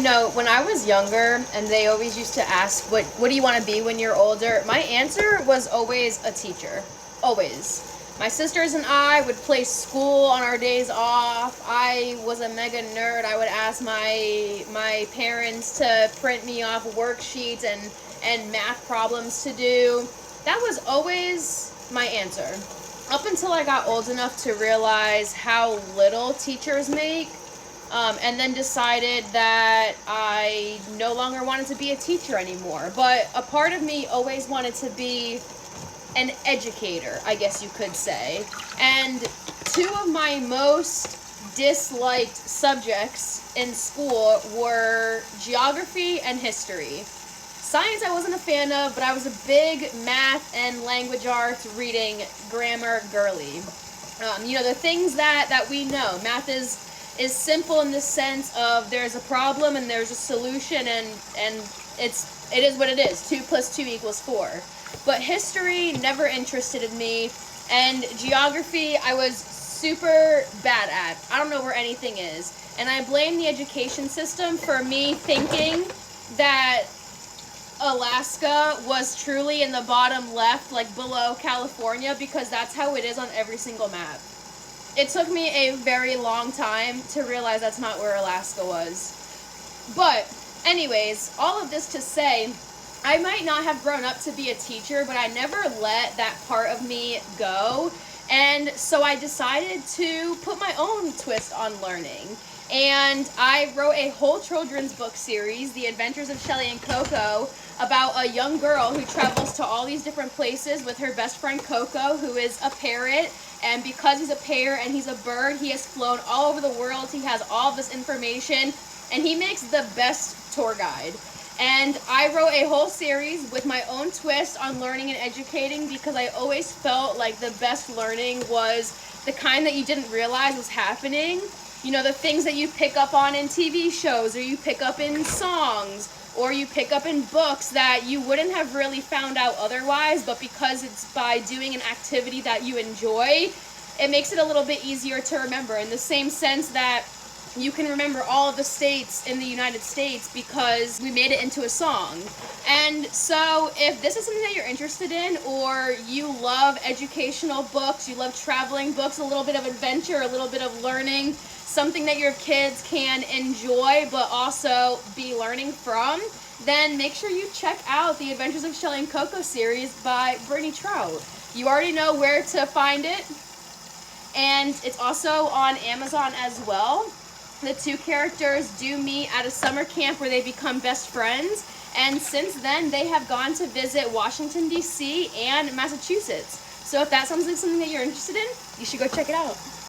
When I was younger and they always used to ask, what do you want to be when you're older? My answer was always a teacher. Always. My sisters and I would play school on our days off. I was a mega nerd. I would ask my parents to print me off worksheets and math problems to do. That was always my answer. Up until I got old enough to realize how little teachers make, and then decided that I no longer wanted to be a teacher anymore. But a part of me always wanted to be an educator, I guess you could say. And two of my most disliked subjects in school were geography and history. Science I wasn't a fan of, but I was a big math and language arts, reading, grammar girly. The things that we know. Math is simple in the sense of there's a problem and there's a solution, and it is what it is. 2 + 2 = 4. But history never interested me, and geography I was super bad at. I don't know where anything is. And I blame the education system for me thinking that Alaska was truly in the bottom left, like below California, because that's how it is on every single map. It took me a very long time to realize that's not where Alaska was. But anyways, all of this to say, I might not have grown up to be a teacher, but I never let that part of me go. And so I decided to put my own twist on learning. And I wrote a whole children's book series, The Adventures of Shelly and Coco, about a young girl who travels to all these different places with her best friend Coco, who is a parrot. And because he's a parrot and he's a bird, he has flown all over the world. He has all this information, and he makes the best tour guide. And I wrote a whole series with my own twist on learning and educating, because I always felt like the best learning was the kind that you didn't realize was happening. The things that you pick up on in TV shows, or you pick up in songs, or you pick up in books that you wouldn't have really found out otherwise, but because it's by doing an activity that you enjoy, it makes it a little bit easier to remember, in the same sense that you can remember all of the states in the United States because we made it into a song. And so if this is something that you're interested in, or you love educational books, you love traveling books, a little bit of adventure, a little bit of learning, something that your kids can enjoy but also be learning from, then make sure you check out the Adventures of Shelly and Coco series by Brittany Trout. You already know where to find it, and it's also on Amazon as well. The two characters do meet at a summer camp where they become best friends, and since then they have gone to visit Washington, D.C. and Massachusetts. So if that sounds like something that you're interested in, you should go check it out.